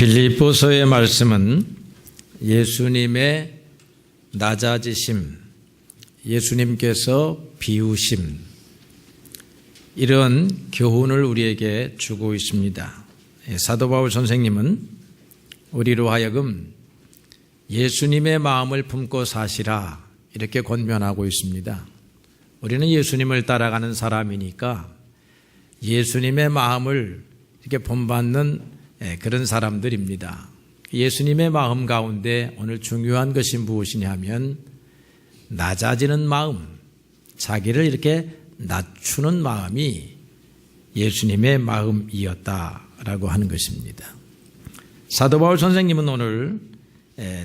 빌립보서의 말씀은 예수님의 낮아지심, 예수님께서 비우심, 이런 교훈을 우리에게 주고 있습니다. 사도 바울 선생님은 우리로 하여금 예수님의 마음을 품고 사시라 이렇게 권면하고 있습니다. 우리는 예수님을 따라가는 사람이니까 예수님의 마음을 이렇게 본받는 그런 사람들입니다. 예수님의 마음 가운데 오늘 중요한 것이 무엇이냐 하면 낮아지는 마음, 자기를 이렇게 낮추는 마음이 예수님의 마음이었다라고 하는 것입니다. 사도 바울 선생님은 오늘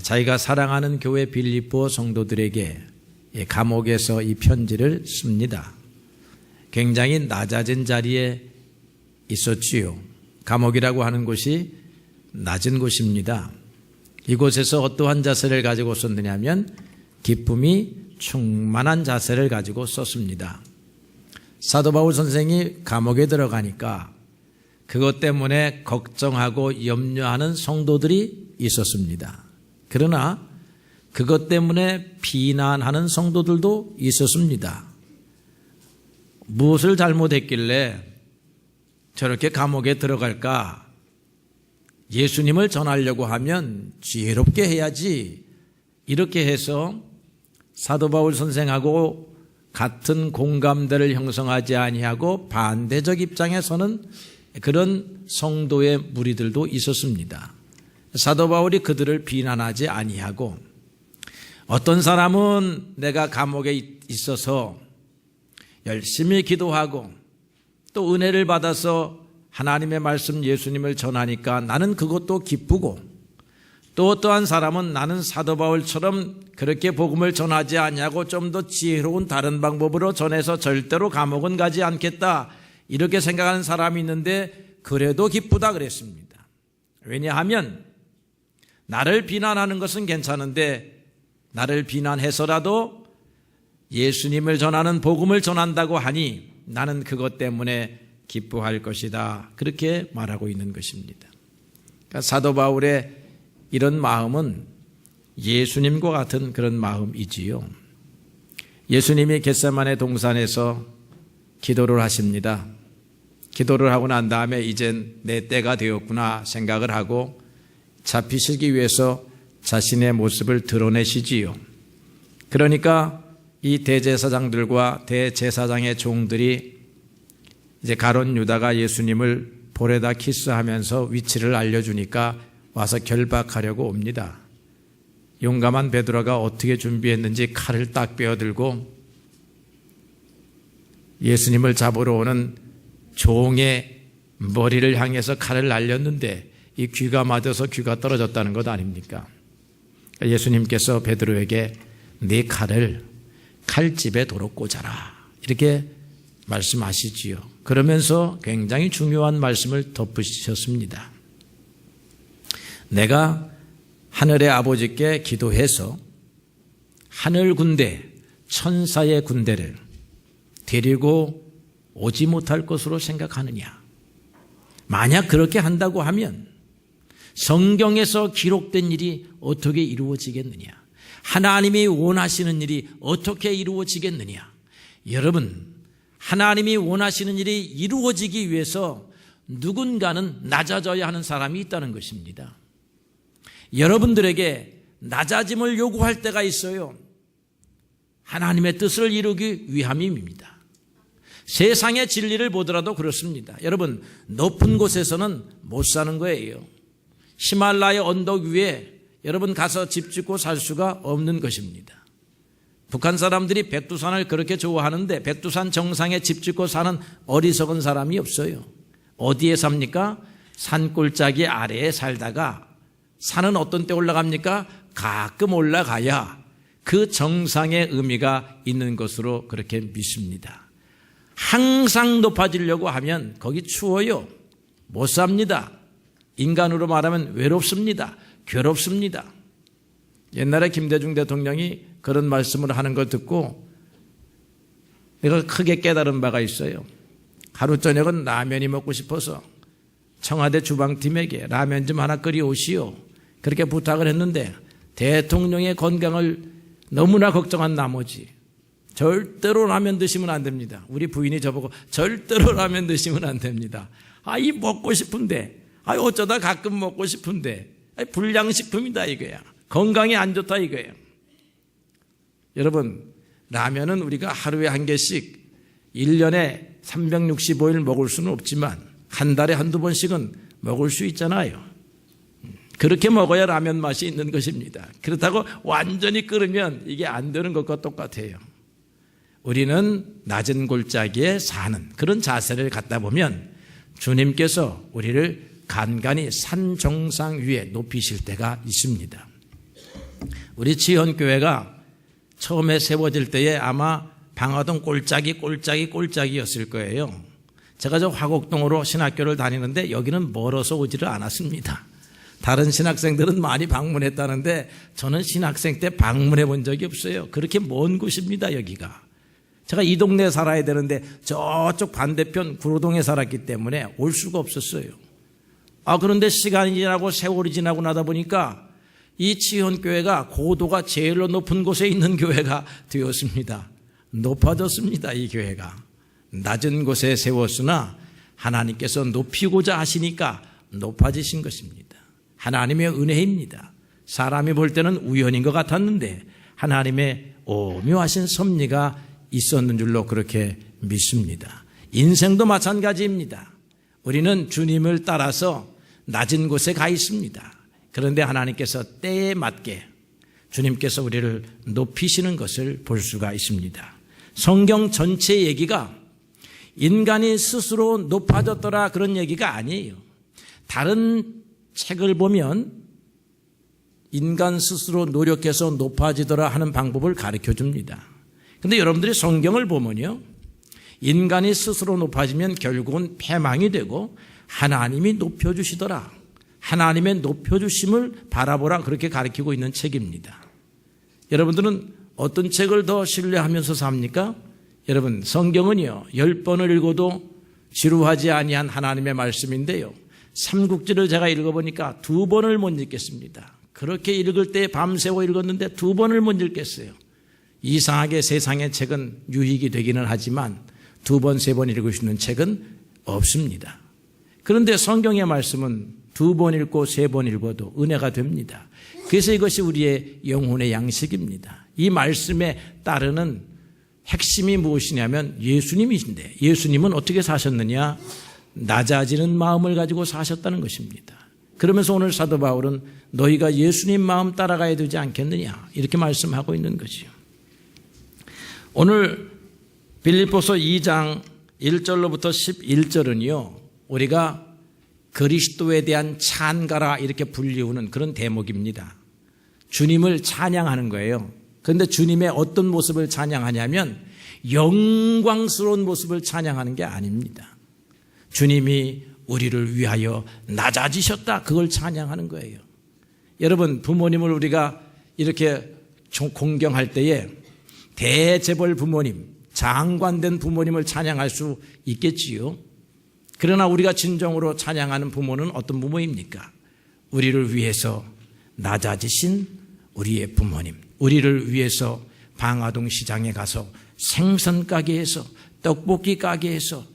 자기가 사랑하는 교회 빌립보 성도들에게 감옥에서 이 편지를 씁니다. 굉장히 낮아진 자리에 있었지요. 감옥이라고 하는 곳이 낮은 곳입니다. 이곳에서 어떠한 자세를 가지고 썼느냐면 기쁨이 충만한 자세를 가지고 썼습니다. 사도 바울 선생이 감옥에 들어가니까 그것 때문에 걱정하고 염려하는 성도들이 있었습니다. 그러나 그것 때문에 비난하는 성도들도 있었습니다. 무엇을 잘못했길래 저렇게 감옥에 들어갈까? 예수님을 전하려고 하면 지혜롭게 해야지. 이렇게 해서 사도 바울 선생하고 같은 공감대를 형성하지 아니하고 반대적 입장에 서는 그런 성도의 무리들도 있었습니다. 사도 바울이 그들을 비난하지 아니하고 어떤 사람은 내가 감옥에 있어서 열심히 기도하고 또 은혜를 받아서 하나님의 말씀 예수님을 전하니까 나는 그것도 기쁘고 또 어떠한 사람은 나는 사도 바울처럼 그렇게 복음을 전하지 않냐고 좀 더 지혜로운 다른 방법으로 전해서 절대로 감옥은 가지 않겠다 이렇게 생각하는 사람이 있는데 그래도 기쁘다 그랬습니다. 왜냐하면 나를 비난하는 것은 괜찮은데 나를 비난해서라도 예수님을 전하는 복음을 전한다고 하니 나는 그것 때문에 기뻐할 것이다. 그렇게 말하고 있는 것입니다. 그러니까 사도 바울의 이런 마음은 예수님과 같은 그런 마음이지요. 예수님이 겟세마네 동산에서 기도를 하십니다. 기도를 하고 난 다음에 이젠 내 때가 되었구나 생각을 하고 잡히시기 위해서 자신의 모습을 드러내시지요. 그러니까 이 대제사장들과 대제사장의 종들이 이제 가룟 유다가 예수님을 볼에다 키스하면서 위치를 알려주니까 와서 결박하려고 옵니다. 용감한 베드로가 어떻게 준비했는지 칼을 딱 빼어들고 예수님을 잡으러 오는 종의 머리를 향해서 칼을 날렸는데 이 귀가 맞아서 귀가 떨어졌다는 것 아닙니까? 예수님께서 베드로에게 네 칼을 칼집에 도로 꽂아라 이렇게 말씀하시지요. 그러면서 굉장히 중요한 말씀을 덧붙이셨습니다. 내가 하늘의 아버지께 기도해서 하늘 군대, 천사의 군대를 데리고 오지 못할 것으로 생각하느냐? 만약 그렇게 한다고 하면 성경에서 기록된 일이 어떻게 이루어지겠느냐? 하나님이 원하시는 일이 어떻게 이루어지겠느냐? 여러분, 하나님이 원하시는 일이 이루어지기 위해서 누군가는 낮아져야 하는 사람이 있다는 것입니다. 여러분들에게 낮아짐을 요구할 때가 있어요. 하나님의 뜻을 이루기 위함입니다. 세상의 진리를 보더라도 그렇습니다. 여러분, 높은 곳에서는 못 사는 거예요. 히말라야 언덕 위에 여러분 가서 집 짓고 살 수가 없는 것입니다. 북한 사람들이 백두산을 그렇게 좋아하는데 백두산 정상에 집 짓고 사는 어리석은 사람이 없어요. 어디에 삽니까? 산골짜기 아래에 살다가 산은 어떤 때 올라갑니까? 가끔 올라가야 그 정상의 의미가 있는 것으로 그렇게 믿습니다. 항상 높아지려고 하면 거기 추워요. 못 삽니다. 인간으로 말하면 외롭습니다. 괴롭습니다. 옛날에 김대중 대통령이 그런 말씀을 하는 걸 듣고 내가 크게 깨달은 바가 있어요. 하루 저녁은 라면이 먹고 싶어서 청와대 주방팀에게 라면 좀 하나 끓여 오시오. 그렇게 부탁을 했는데 대통령의 건강을 너무나 걱정한 나머지 절대로 라면 드시면 안 됩니다. 우리 부인이 저보고 절대로 라면 드시면 안 됩니다. 이 먹고 싶은데, 어쩌다 가끔 먹고 싶은데, 불량식품이다 이거야. 건강에 안 좋다 이거예요. 여러분, 라면은 우리가 하루에 한 개씩 1년에 365일 먹을 수는 없지만 한 달에 한두 번씩은 먹을 수 있잖아요. 그렇게 먹어야 라면 맛이 있는 것입니다. 그렇다고 완전히 끓으면 이게 안 되는 것과 똑같아요. 우리는 낮은 골짜기에 사는 그런 자세를 갖다 보면 주님께서 우리를 간간히 산 정상 위에 높이실 때가 있습니다. 우리 지현교회가 처음에 세워질 때에 아마 방화동 꼴짝이였을 거예요. 제가 저 화곡동으로 신학교를 다니는데 여기는 멀어서 오지를 않았습니다. 다른 신학생들은 많이 방문했다는데 저는 신학생 때 방문해 본 적이 없어요. 그렇게 먼 곳입니다, 여기가. 제가 이 동네에 살아야 되는데 저쪽 반대편 구로동에 살았기 때문에 올 수가 없었어요. 그런데 시간이 지나고 세월이 지나고 나다 보니까 이 지현교회가 고도가 제일 높은 곳에 있는 교회가 되었습니다. 높아졌습니다, 이 교회가. 낮은 곳에 세웠으나 하나님께서 높이고자 하시니까 높아지신 것입니다. 하나님의 은혜입니다. 사람이 볼 때는 우연인 것 같았는데 하나님의 오묘하신 섭리가 있었는 줄로 그렇게 믿습니다. 인생도 마찬가지입니다. 우리는 주님을 따라서 낮은 곳에 가 있습니다. 그런데 하나님께서 때에 맞게 주님께서 우리를 높이시는 것을 볼 수가 있습니다. 성경 전체 얘기가 인간이 스스로 높아졌더라 그런 얘기가 아니에요. 다른 책을 보면 인간 스스로 노력해서 높아지더라 하는 방법을 가르쳐 줍니다. 그런데 여러분들이 성경을 보면요, 인간이 스스로 높아지면 결국은 패망이 되고 하나님이 높여주시더라, 하나님의 높여주심을 바라보라, 그렇게 가르치고 있는 책입니다. 여러분들은 어떤 책을 더 신뢰하면서 삽니까? 여러분, 성경은요 10번을 읽어도 지루하지 아니한 하나님의 말씀인데요, 삼국지를 제가 읽어보니까 2번을 못 읽겠습니다. 그렇게 읽을 때 밤새워 읽었는데 2번을 못 읽겠어요. 이상하게 세상의 책은 유익이 되기는 하지만 2번, 3번 읽을 수 있는 책은 없습니다. 그런데 성경의 말씀은 2번 읽고 3번 읽어도 은혜가 됩니다. 그래서 이것이 우리의 영혼의 양식입니다. 이 말씀에 따르는 핵심이 무엇이냐면 예수님이신데, 예수님은 어떻게 사셨느냐? 낮아지는 마음을 가지고 사셨다는 것입니다. 그러면서 오늘 사도 바울은 너희가 예수님 마음 따라가야 되지 않겠느냐, 이렇게 말씀하고 있는 거지요. 오늘 빌립보서 2장 1절로부터 11절은요 우리가 그리스도에 대한 찬가라 이렇게 불리우는 그런 대목입니다. 주님을 찬양하는 거예요. 그런데 주님의 어떤 모습을 찬양하냐면 영광스러운 모습을 찬양하는 게 아닙니다. 주님이 우리를 위하여 낮아지셨다, 그걸 찬양하는 거예요. 여러분, 부모님을 우리가 이렇게 공경할 때에 대재벌 부모님, 장관된 부모님을 찬양할 수 있겠지요. 그러나 우리가 진정으로 찬양하는 부모는 어떤 부모입니까? 우리를 위해서 낮아지신 우리의 부모님, 우리를 위해서 방화동 시장에 가서 생선 가게에서, 떡볶이 가게에서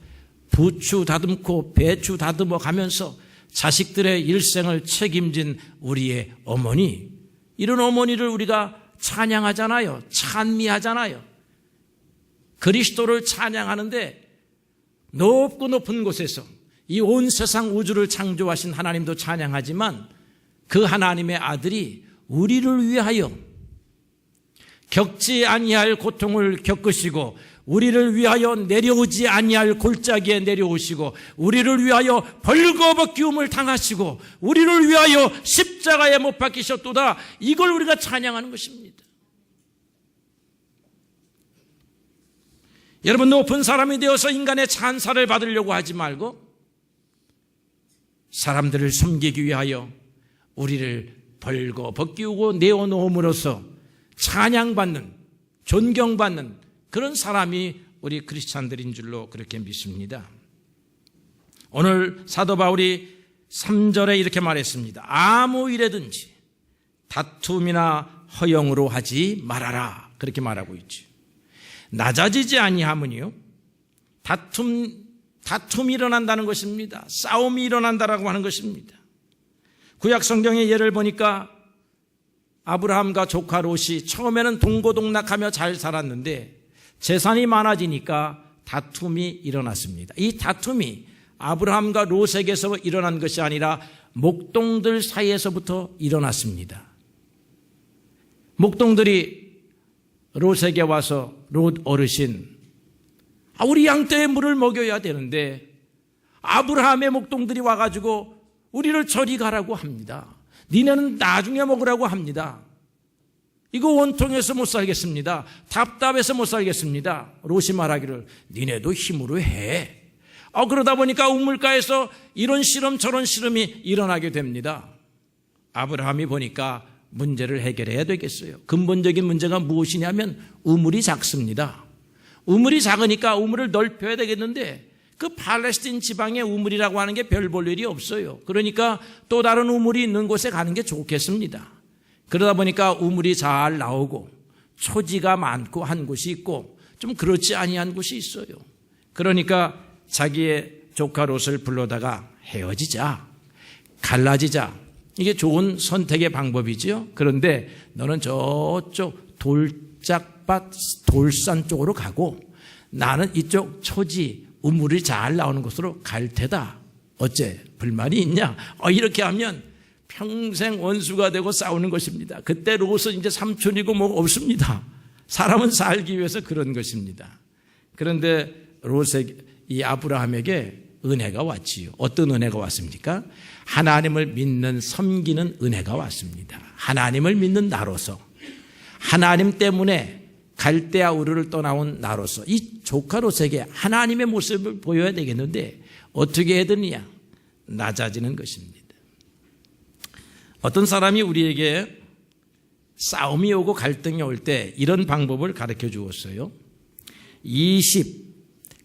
부추 다듬고 배추 다듬어 가면서 자식들의 일생을 책임진 우리의 어머니, 이런 어머니를 우리가 찬양하잖아요. 찬미하잖아요. 그리스도를 찬양하는데 높고 높은 곳에서 이 온 세상 우주를 창조하신 하나님도 찬양하지만 그 하나님의 아들이 우리를 위하여 겪지 아니할 고통을 겪으시고 우리를 위하여 내려오지 아니할 골짜기에 내려오시고 우리를 위하여 벌거벗기움을 당하시고 우리를 위하여 십자가에 못 박히셨도다, 이걸 우리가 찬양하는 것입니다. 여러분, 높은 사람이 되어서 인간의 찬사를 받으려고 하지 말고 사람들을 섬기기 위하여 우리를 벌거벗기우고 내어놓음으로써 찬양받는, 존경받는 그런 사람이 우리 크리스찬들인 줄로 그렇게 믿습니다. 오늘 사도 바울이 3절에 이렇게 말했습니다. 아무 일에든지 다툼이나 허영으로 하지 말아라. 그렇게 말하고 있죠. 낮아지지 아니하면요, 다툼이 일어난다는 것입니다. 싸움이 일어난다라고 하는 것입니다. 구약 성경의 예를 보니까 아브라함과 조카 롯이 처음에는 동고동락하며 잘 살았는데 재산이 많아지니까 다툼이 일어났습니다. 이 다툼이 아브라함과 롯에게서 일어난 것이 아니라 목동들 사이에서부터 일어났습니다. 목동들이 롯에게 와서 롯 어르신, 우리 양떼의 물을 먹여야 되는데 아브라함의 목동들이 와가지고 우리를 저리 가라고 합니다. 니네는 나중에 먹으라고 합니다. 이거 원통해서 못 살겠습니다. 답답해서 못 살겠습니다. 롯이 말하기를 니네도 힘으로 해. 그러다 보니까 우물가에서 이런 실험 저런 실험이 일어나게 됩니다. 아브라함이 보니까 문제를 해결해야 되겠어요. 근본적인 문제가 무엇이냐면 우물이 작습니다. 우물이 작으니까 우물을 넓혀야 되겠는데 그 팔레스틴 지방의 우물이라고 하는 게 별 볼 일이 없어요. 그러니까 또 다른 우물이 있는 곳에 가는 게 좋겠습니다. 그러다 보니까 우물이 잘 나오고 초지가 많고 한 곳이 있고 좀 그렇지 아니한 곳이 있어요. 그러니까 자기의 조카 롯을 불러다가 헤어지자, 갈라지자. 이게 좋은 선택의 방법이죠. 그런데 너는 저쪽 돌짝밭 돌산 쪽으로 가고 나는 이쪽 초지 우물이 잘 나오는 곳으로 갈 테다. 어째 불만이 있냐? 이렇게 하면 평생 원수가 되고 싸우는 것입니다. 그때 롯은 이제 삼촌이고 뭐 없습니다. 사람은 살기 위해서 그런 것입니다. 그런데 이 아브라함에게 은혜가 왔지요. 어떤 은혜가 왔습니까? 하나님을 믿는 섬기는 은혜가 왔습니다. 하나님을 믿는 나로서, 하나님 때문에 갈대아 우르를 떠나온 나로서 이 조카 롯에게 하나님의 모습을 보여야 되겠는데 어떻게 해야 되느냐? 낮아지는 것입니다. 어떤 사람이 우리에게 싸움이 오고 갈등이 올 때 이런 방법을 가르쳐 주었어요. 20,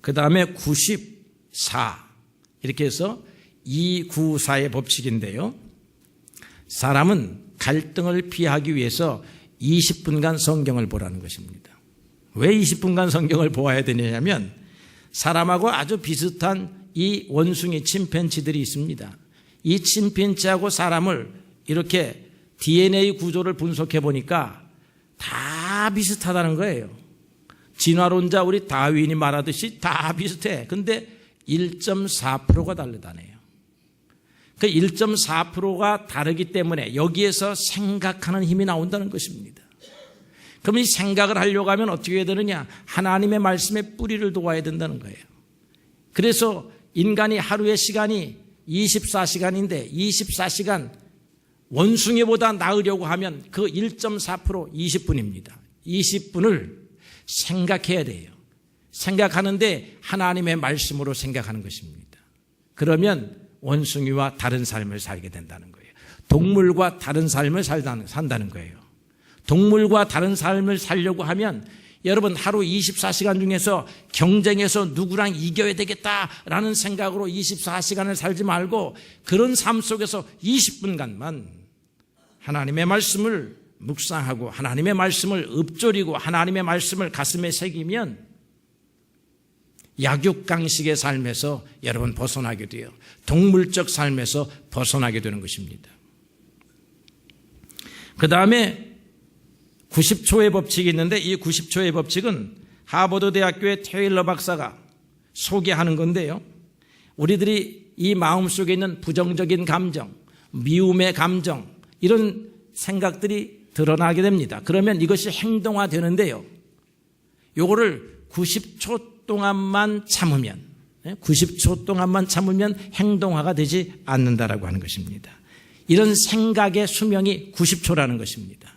그 다음에 94 이렇게 해서 294의 법칙인데요. 사람은 갈등을 피하기 위해서 20분간 성경을 보라는 것입니다. 왜 20분간 성경을 보아야 되냐면 사람하고 아주 비슷한 이 원숭이 침팬지들이 있습니다. 이 침팬지하고 사람을 이렇게 DNA 구조를 분석해 보니까 다 비슷하다는 거예요. 진화론자 우리 다윈이 말하듯이 다 비슷해. 근데 1.4%가 다르다네요. 그 1.4%가 다르기 때문에 여기에서 생각하는 힘이 나온다는 것입니다. 그럼 이 생각을 하려고 하면 어떻게 해야 되느냐? 하나님의 말씀에 뿌리를 도와야 된다는 거예요. 그래서 인간이 하루의 시간이 24시간인데 24시간 원숭이보다 나으려고 하면 그 1.4% 20분입니다. 20분을 생각해야 돼요. 생각하는데 하나님의 말씀으로 생각하는 것입니다. 그러면 원숭이와 다른 삶을 살게 된다는 거예요. 동물과 다른 삶을 산다는 거예요. 동물과 다른 삶을 살려고 하면 여러분 하루 24시간 중에서 경쟁해서 누구랑 이겨야 되겠다라는 생각으로 24시간을 살지 말고 그런 삶 속에서 20분간만 하나님의 말씀을 묵상하고 하나님의 말씀을 읊조리고 하나님의 말씀을 가슴에 새기면 약육강식의 삶에서 여러분 벗어나게 돼요. 동물적 삶에서 벗어나게 되는 것입니다. 그 다음에 90초의 법칙이 있는데 이 90초의 법칙은 하버드 대학교의 테일러 박사가 소개하는 건데요. 우리들이 이 마음속에 있는 부정적인 감정, 미움의 감정 이런 생각들이 드러나게 됩니다. 그러면 이것이 행동화되는데요. 요거를 90초 동안만 참으면 90초 동안만 참으면 행동화가 되지 않는다라고 하는 것입니다. 이런 생각의 수명이 90초라는 것입니다.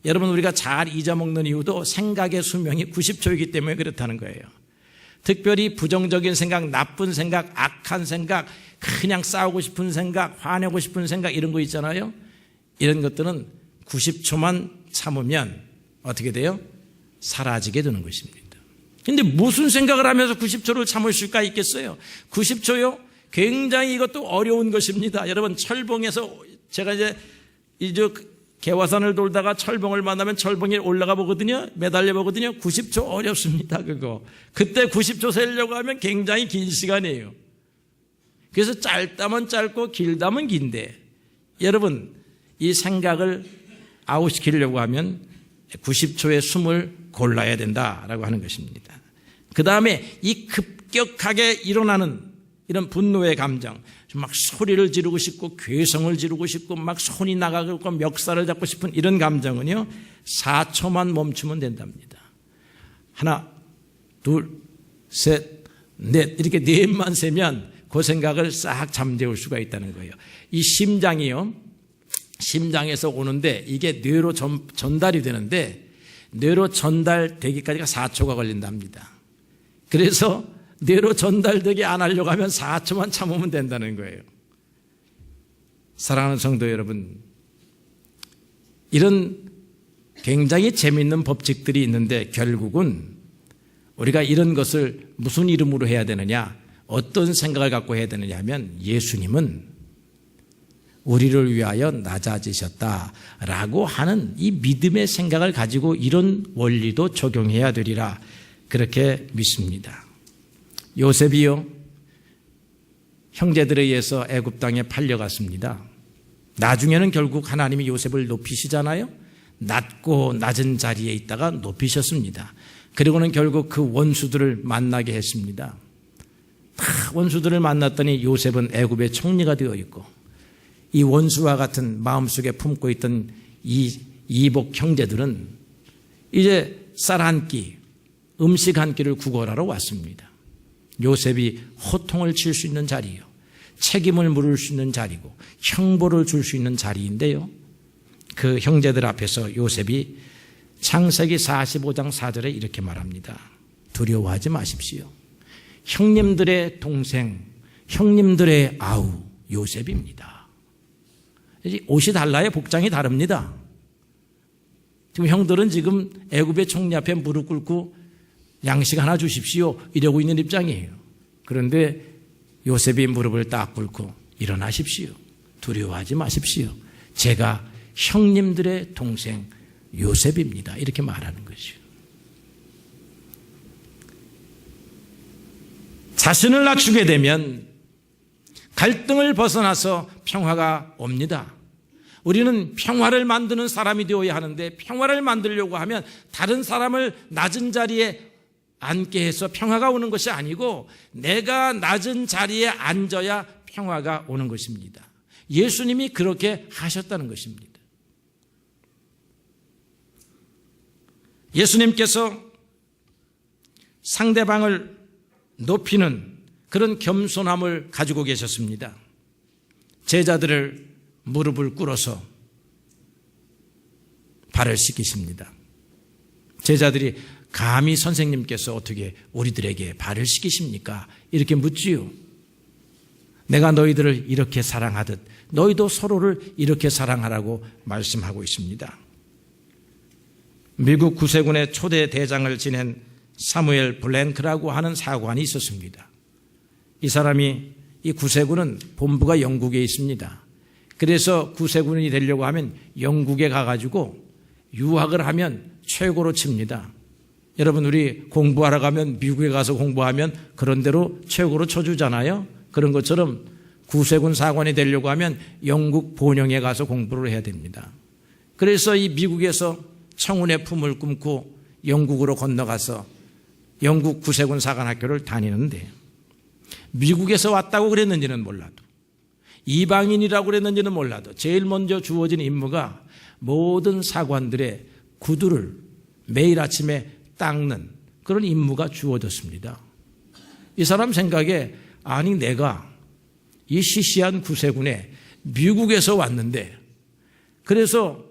여러분 우리가 잘 잊어먹는 이유도 생각의 수명이 90초이기 때문에 그렇다는 거예요. 특별히 부정적인 생각, 나쁜 생각, 악한 생각, 그냥 싸우고 싶은 생각, 화내고 싶은 생각 이런 거 있잖아요. 이런 것들은 90초만 참으면 어떻게 돼요? 사라지게 되는 것입니다. 근데 무슨 생각을 하면서 90초를 참을 수가 있겠어요? 90초요? 굉장히 이것도 어려운 것입니다. 여러분, 철봉에서 제가 이제 개화산을 돌다가 철봉을 만나면 철봉에 올라가 보거든요. 매달려 보거든요. 90초 어렵습니다. 그때 90초 세려고 하면 굉장히 긴 시간이에요. 그래서 짧다면 짧고 길다면 긴데, 여러분, 이 생각을 아웃시키려고 하면 90초의 숨을 골라야 된다라고 하는 것입니다. 그 다음에 이 급격하게 일어나는 이런 분노의 감정, 막 소리를 지르고 싶고 괴성을 지르고 싶고 막 손이 나가고 멱살을 잡고 싶은 이런 감정은요, 4초만 멈추면 된답니다. 하나, 둘, 셋, 넷, 이렇게 넷만 세면 그 생각을 싹 잠재울 수가 있다는 거예요. 이 심장이요, 심장에서 오는데 이게 뇌로 전달이 되는데 뇌로 전달되기까지가 4초가 걸린답니다. 그래서 뇌로 전달되게 안 하려고 하면 4초만 참으면 된다는 거예요. 사랑하는 성도 여러분, 이런 굉장히 재미있는 법칙들이 있는데 결국은 우리가 이런 것을 무슨 이름으로 해야 되느냐, 어떤 생각을 갖고 해야 되느냐 하면, 예수님은 우리를 위하여 낮아지셨다라고 하는 이 믿음의 생각을 가지고 이런 원리도 적용해야 되리라, 그렇게 믿습니다. 요셉이요, 형제들에 의해서 애굽 땅에 팔려갔습니다. 나중에는 결국 하나님이 요셉을 높이시잖아요. 낮고 낮은 자리에 있다가 높이셨습니다. 그리고는 결국 그 원수들을 만나게 했습니다. 다 원수들을 만났더니 요셉은 애굽의 총리가 되어 있고, 이 원수와 같은 마음속에 품고 있던 이 이복 형제들은 이제 쌀 한 끼, 음식 한 끼를 구걸하러 왔습니다. 요셉이 호통을 칠 수 있는 자리요, 책임을 물을 수 있는 자리고 형벌을 줄 수 있는 자리인데요, 그 형제들 앞에서 요셉이 창세기 45장 4절에 이렇게 말합니다. 두려워하지 마십시오. 형님들의 동생, 형님들의 아우 요셉입니다. 옷이 달라요. 복장이 다릅니다. 지금 형들은 지금 애굽의 총리 앞에 무릎 꿇고 양식 하나 주십시오 이러고 있는 입장이에요. 그런데 요셉이 무릎을 딱 꿇고 일어나십시오. 두려워하지 마십시오. 제가 형님들의 동생 요셉입니다. 이렇게 말하는 것이요. 자신을 낮추게 되면 갈등을 벗어나서 평화가 옵니다. 우리는 평화를 만드는 사람이 되어야 하는데, 평화를 만들려고 하면 다른 사람을 낮은 자리에 앉게 해서 평화가 오는 것이 아니고 내가 낮은 자리에 앉아야 평화가 오는 것입니다. 예수님이 그렇게 하셨다는 것입니다. 예수님께서 상대방을 높이는 그런 겸손함을 가지고 계셨습니다. 제자들을 무릎을 꿇어서 발을 씻기십니다. 제자들이 감히 선생님께서 어떻게 우리들에게 발을 씻기십니까? 이렇게 묻지요. 내가 너희들을 이렇게 사랑하듯 너희도 서로를 이렇게 사랑하라고 말씀하고 있습니다. 미국 구세군의 초대 대장을 지낸 사무엘 블랭크라고 하는 사관이 있었습니다. 이 사람이, 이 구세군은 본부가 영국에 있습니다. 그래서 구세군이 되려고 하면 영국에 가가지고 유학을 하면 최고로 칩니다. 여러분, 우리 공부하러 가면 미국에 가서 공부하면 그런 대로 최고로 쳐주잖아요. 그런 것처럼 구세군 사관이 되려고 하면 영국 본영에 가서 공부를 해야 됩니다. 그래서 이 미국에서 청운의 품을 꿈고 영국으로 건너가서 영국 구세군 사관학교를 다니는데, 미국에서 왔다고 그랬는지는 몰라도, 이방인이라고 그랬는지는 몰라도 제일 먼저 주어진 임무가 모든 사관들의 구두를 매일 아침에 닦는 그런 임무가 주어졌습니다. 이 사람 생각에, 아니 내가 이 시시한 구세군에 미국에서 왔는데, 그래서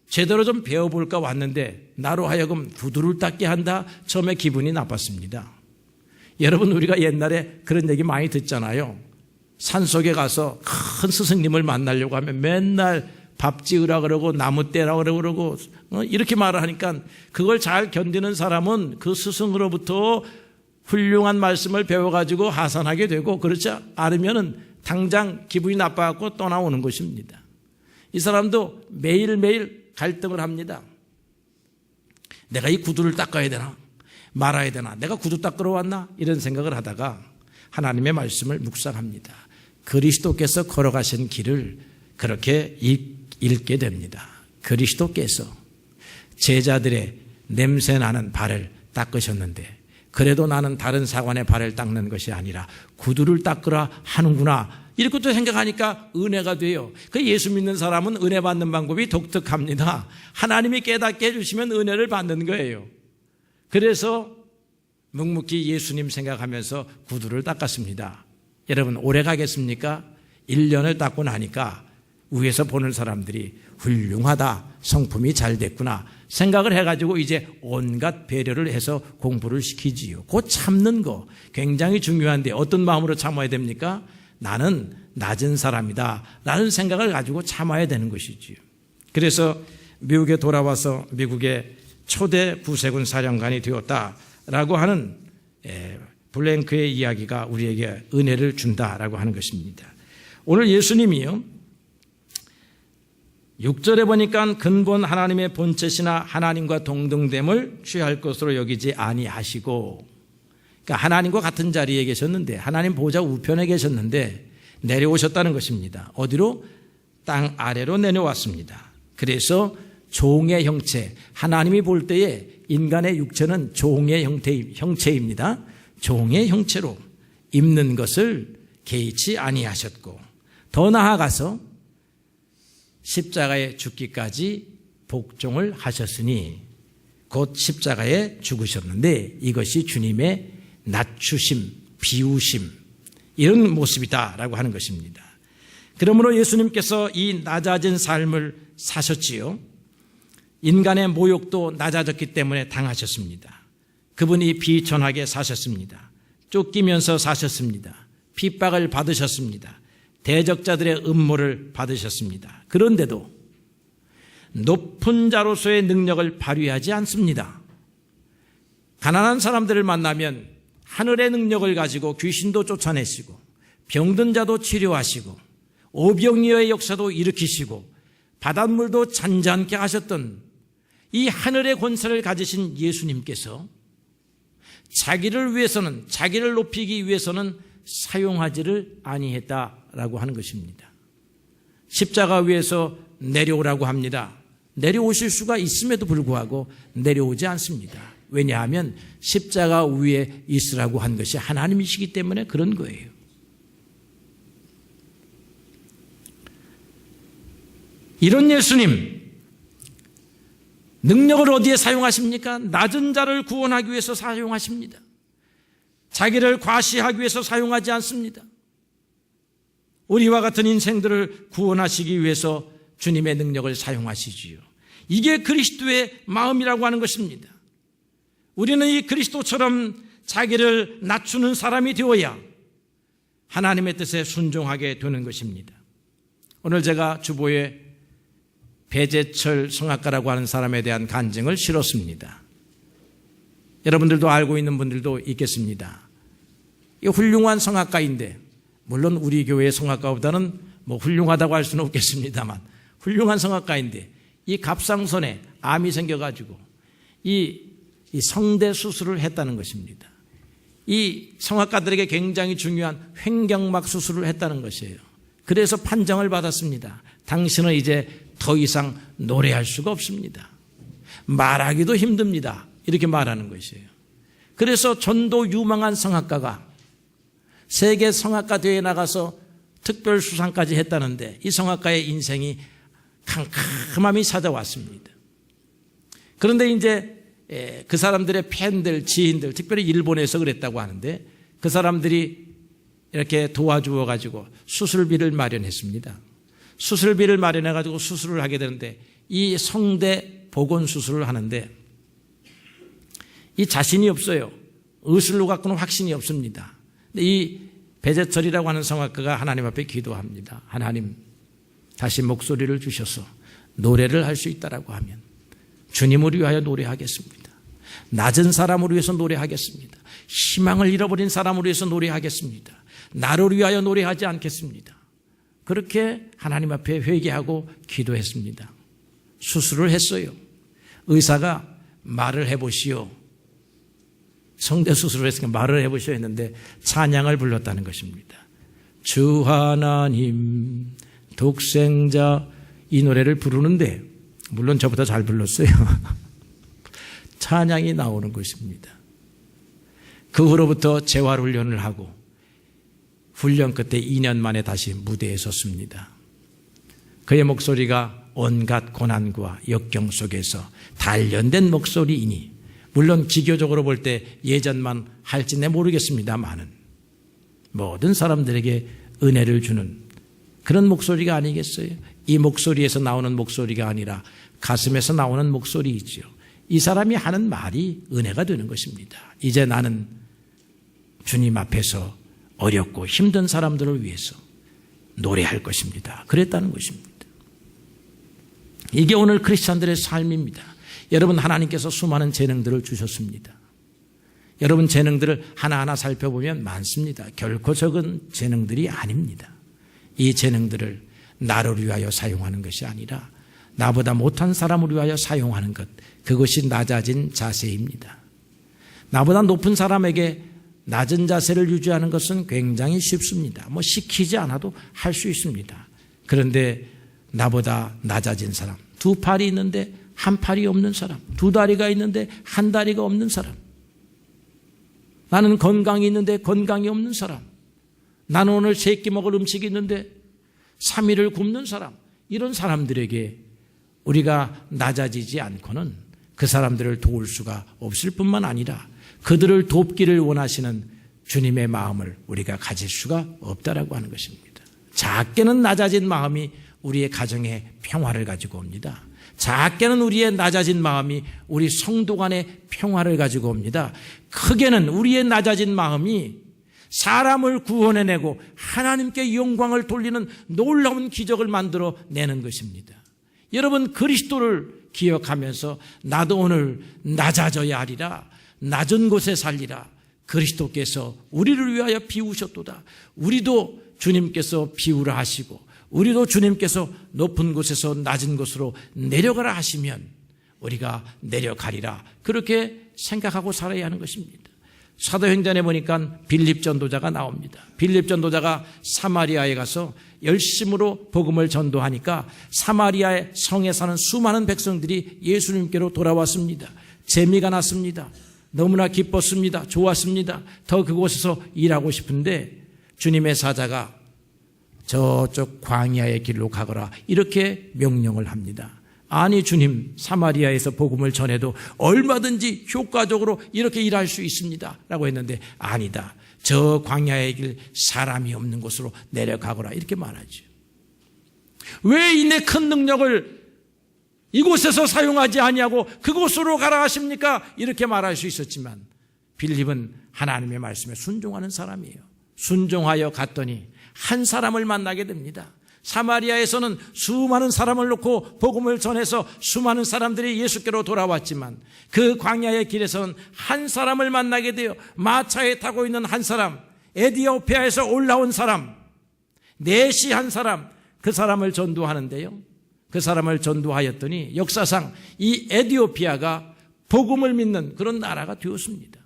제대로 좀 배워볼까 왔는데 나로 하여금 구두를 닦게 한다? 처음에 기분이 나빴습니다. 여러분, 우리가 옛날에 그런 얘기 많이 듣잖아요. 산속에 가서 큰 스승님을 만나려고 하면 맨날 밥 지으라 그러고 나무 떼라 그러고 이렇게 말을 하니까 그걸 잘 견디는 사람은 그 스승으로부터 훌륭한 말씀을 배워가지고 하산하게 되고 그렇지 않으면 당장 기분이 나빠갖고 떠나오는 것입니다. 이 사람도 매일매일 갈등을 합니다. 내가 이 구두를 닦아야 되나 말아야 되나, 내가 구두 닦으러 왔나, 이런 생각을 하다가 하나님의 말씀을 묵상합니다. 그리스도께서 걸어가신 길을 그렇게 읽게 됩니다. 그리스도께서 제자들의 냄새나는 발을 닦으셨는데 그래도 나는 다른 사관의 발을 닦는 것이 아니라 구두를 닦으라 하는구나, 이렇게 또 생각하니까 은혜가 돼요. 그 예수 믿는 사람은 은혜 받는 방법이 독특합니다. 하나님이 깨닫게 해주시면 은혜를 받는 거예요. 그래서 묵묵히 예수님 생각하면서 구두를 닦았습니다. 여러분, 오래 가겠습니까? 1년을 닦고 나니까 위에서 보는 사람들이 훌륭하다, 성품이 잘 됐구나 생각을 해가지고 이제 온갖 배려를 해서 공부를 시키지요. 그 참는 거 굉장히 중요한데 어떤 마음으로 참아야 됩니까? 나는 낮은 사람이다 라는 생각을 가지고 참아야 되는 것이지요. 그래서 미국에 돌아와서 미국의 초대 구세군 사령관이 되었다라고 하는 블랭크의 이야기가 우리에게 은혜를 준다라고 하는 것입니다. 오늘 예수님이요, 6절에 보니까 근본 하나님의 본체시나 하나님과 동등됨을 취할 것으로 여기지 아니하시고, 그러니까 하나님과 같은 자리에 계셨는데, 하나님 보좌 우편에 계셨는데 내려오셨다는 것입니다. 어디로? 땅 아래로 내려왔습니다. 그래서 종의 형체, 하나님이 볼 때에 인간의 육체는 종의 형체입니다. 종의 형체로 입는 것을 개의치 아니하셨고, 더 나아가서 십자가에 죽기까지 복종을 하셨으니 곧 십자가에 죽으셨는데 이것이 주님의 낮추심, 비우심, 이런 모습이다라고 하는 것입니다. 그러므로 예수님께서 이 낮아진 삶을 사셨지요. 인간의 모욕도 낮아졌기 때문에 당하셨습니다. 그분이 비천하게 사셨습니다. 쫓기면서 사셨습니다. 핍박을 받으셨습니다. 대적자들의 음모를 받으셨습니다. 그런데도 높은 자로서의 능력을 발휘하지 않습니다. 가난한 사람들을 만나면 하늘의 능력을 가지고 귀신도 쫓아내시고 병든 자도 치료하시고 오병이어의 역사도 일으키시고 바닷물도 잔잔케 하셨던 이 하늘의 권세를 가지신 예수님께서 자기를 위해서는, 자기를 높이기 위해서는 사용하지를 아니했다라고 하는 것입니다. 십자가 위에서 내려오라고 합니다. 내려오실 수가 있음에도 불구하고 내려오지 않습니다. 왜냐하면 십자가 위에 있으라고 한 것이 하나님이시기 때문에 그런 거예요. 이런 예수님, 능력을 어디에 사용하십니까? 낮은 자를 구원하기 위해서 사용하십니다. 자기를 과시하기 위해서 사용하지 않습니다. 우리와 같은 인생들을 구원하시기 위해서 주님의 능력을 사용하시지요. 이게 그리스도의 마음이라고 하는 것입니다. 우리는 이 그리스도처럼 자기를 낮추는 사람이 되어야 하나님의 뜻에 순종하게 되는 것입니다. 오늘 제가 주보에 배재철 성악가라고 하는 사람에 대한 간증을 실었습니다. 여러분들도 알고 있는 분들도 있겠습니다. 이 훌륭한 성악가인데, 물론 우리 교회의 성악가보다는 훌륭하다고 할 수는 없겠습니다만 훌륭한 성악가인데 이 갑상선에 암이 생겨가지고 이 성대 수술을 했다는 것입니다. 이 성악가들에게 굉장히 중요한 횡경막 수술을 했다는 것이에요. 그래서 판정을 받았습니다. 당신은 이제 더 이상 노래할 수가 없습니다. 말하기도 힘듭니다. 이렇게 말하는 것이에요. 그래서 전도 유망한 성악가가 세계 성악가 대회에 나가서 특별 수상까지 했다는데 이 성악가의 인생이 캄캄함이 찾아왔습니다. 그런데 이제 그 사람들의 팬들, 지인들, 특별히 일본에서 그랬다고 하는데 그 사람들이 이렇게 도와주어 가지고 수술비를 마련했습니다. 수술비를 마련해 가지고 수술을 하게 되는데 이 성대 복원 수술을 하는데 이 자신이 없어요. 의술로 갖고는 확신이 없습니다. 이 배재철이라고 하는 성악가가 하나님 앞에 기도합니다. 하나님, 다시 목소리를 주셔서 노래를 할 수 있다라고 하면 주님을 위하여 노래하겠습니다. 낮은 사람을 위해서 노래하겠습니다. 희망을 잃어버린 사람을 위해서 노래하겠습니다. 나를 위하여 노래하지 않겠습니다. 그렇게 하나님 앞에 회개하고 기도했습니다. 수술을 했어요. 의사가 말을 해보시오. 성대 수술을 했으니까 말을 해보시오 했는데 찬양을 불렀다는 것입니다. 주 하나님 독생자, 이 노래를 부르는데 물론 저보다 잘 불렀어요. 찬양이 나오는 것입니다. 그 후로부터 재활훈련을 하고 훈련 끝에 2년 만에 다시 무대에 섰습니다. 그의 목소리가 온갖 고난과 역경 속에서 단련된 목소리이니, 물론 기교적으로 볼 때 예전만 할지는 모르겠습니다만은 모든 사람들에게 은혜를 주는 그런 목소리가 아니겠어요? 이 목소리에서 나오는 목소리가 아니라 가슴에서 나오는 목소리이지요. 이 사람이 하는 말이 은혜가 되는 것입니다. 이제 나는 주님 앞에서 어렵고 힘든 사람들을 위해서 노래할 것입니다. 그랬다는 것입니다. 이게 오늘 크리스찬들의 삶입니다. 여러분, 하나님께서 수많은 재능들을 주셨습니다. 여러분, 재능들을 하나하나 살펴보면 많습니다. 결코 적은 재능들이 아닙니다. 이 재능들을 나를 위하여 사용하는 것이 아니라 나보다 못한 사람을 위하여 사용하는 것, 그것이 낮아진 자세입니다. 나보다 높은 사람에게 낮은 자세를 유지하는 것은 굉장히 쉽습니다. 시키지 않아도 할 수 있습니다. 그런데 나보다 낮아진 사람, 2팔이 있는데 한 팔이 없는 사람, 2다리가 있는데 한 다리가 없는 사람, 나는 건강이 있는데 건강이 없는 사람, 나는 오늘 3끼 먹을 음식이 있는데 3일을 굶는 사람, 이런 사람들에게 우리가 낮아지지 않고는 그 사람들을 도울 수가 없을 뿐만 아니라 그들을 돕기를 원하시는 주님의 마음을 우리가 가질 수가 없다라고 하는 것입니다. 작게는 낮아진 마음이 우리의 가정에 평화를 가지고 옵니다. 작게는 우리의 낮아진 마음이 우리 성도 간의 평화를 가지고 옵니다. 크게는 우리의 낮아진 마음이 사람을 구원해내고 하나님께 영광을 돌리는 놀라운 기적을 만들어 내는 것입니다. 여러분, 그리스도를 기억하면서 나도 오늘 낮아져야 하리라, 낮은 곳에 살리라. 그리스도께서 우리를 위하여 비우셨도다. 우리도 주님께서 비우라 하시고 우리도 주님께서 높은 곳에서 낮은 곳으로 내려가라 하시면 우리가 내려가리라. 그렇게 생각하고 살아야 하는 것입니다. 사도행전에 보니까 빌립 전도자가 나옵니다. 빌립 전도자가 사마리아에 가서 열심으로 복음을 전도하니까 사마리아의 성에 사는 수많은 백성들이 예수님께로 돌아왔습니다. 재미가 났습니다. 너무나 기뻤습니다. 좋았습니다. 더 그곳에서 일하고 싶은데 주님의 사자가 저쪽 광야의 길로 가거라, 이렇게 명령을 합니다. 아니 주님, 사마리아에서 복음을 전해도 얼마든지 효과적으로 이렇게 일할 수 있습니다 라고 했는데, 아니다, 저 광야의 길 사람이 없는 곳으로 내려가거라, 이렇게 말하죠. 왜 이내 큰 능력을 이곳에서 사용하지 아니하고 그곳으로 가라 하십니까? 이렇게 말할 수 있었지만 빌립은 하나님의 말씀에 순종하는 사람이에요. 순종하여 갔더니 한 사람을 만나게 됩니다. 사마리아에서는 수많은 사람을 놓고 복음을 전해서 수많은 사람들이 예수께로 돌아왔지만 그 광야의 길에서는 한 사람을 만나게 돼요. 마차에 타고 있는 한 사람, 에티오피아에서 올라온 사람, 내시한 사람, 그 사람을 전도하는데요. 그 사람을 전도하였더니 역사상 이 에티오피아가 복음을 믿는 그런 나라가 되었습니다.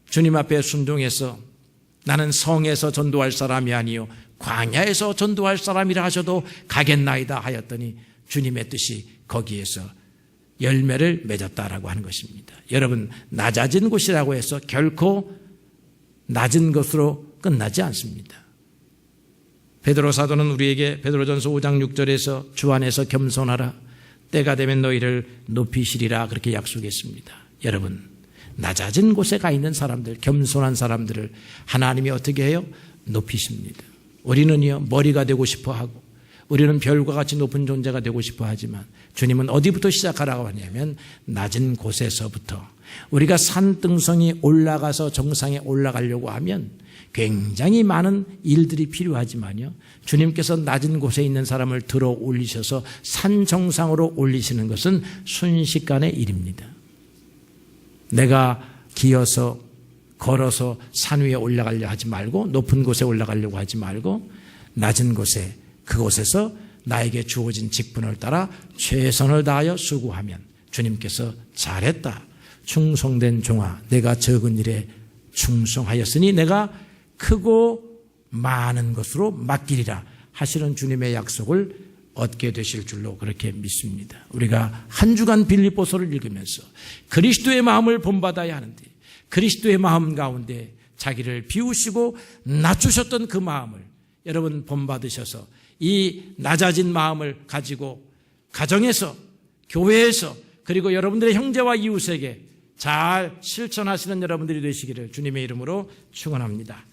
주님 앞에 순종해서 나는 성에서 전도할 사람이 아니요 광야에서 전도할 사람이라 하셔도 가겠나이다 하였더니 주님의 뜻이 거기에서 열매를 맺었다라고 하는 것입니다. 여러분, 낮아진 곳이라고 해서 결코 낮은 것으로 끝나지 않습니다. 베드로 사도는 우리에게 베드로전서 5장 6절에서 주 안에서 겸손하라, 때가 되면 너희를 높이시리라, 그렇게 약속했습니다. 여러분, 낮아진 곳에 가 있는 사람들, 겸손한 사람들을 하나님이 어떻게 해요? 높이십니다. 우리는요, 머리가 되고 싶어 하고 우리는 별과 같이 높은 존재가 되고 싶어 하지만 주님은 어디부터 시작하라고 하냐면 낮은 곳에서부터. 우리가 산등성이 올라가서 정상에 올라가려고 하면 굉장히 많은 일들이 필요하지만요. 주님께서 낮은 곳에 있는 사람을 들어 올리셔서 산 정상으로 올리시는 것은 순식간의 일입니다. 내가 기어서 걸어서 산 위에 올라가려 하지 말고 높은 곳에 올라가려고 하지 말고 낮은 곳에 그곳에서 나에게 주어진 직분을 따라 최선을 다하여 수고하면 주님께서 잘했다. 충성된 종아 내가 적은 일에 충성하였으니 내가 크고 많은 것으로 맡기리라 하시는 주님의 약속을 얻게 되실 줄로 그렇게 믿습니다. 우리가 한 주간 빌립보서를 읽으면서 그리스도의 마음을 본받아야 하는데 그리스도의 마음 가운데 자기를 비우시고 낮추셨던 그 마음을 여러분 본받으셔서 이 낮아진 마음을 가지고 가정에서 교회에서 그리고 여러분들의 형제와 이웃에게 잘 실천하시는 여러분들이 되시기를 주님의 이름으로 축원합니다.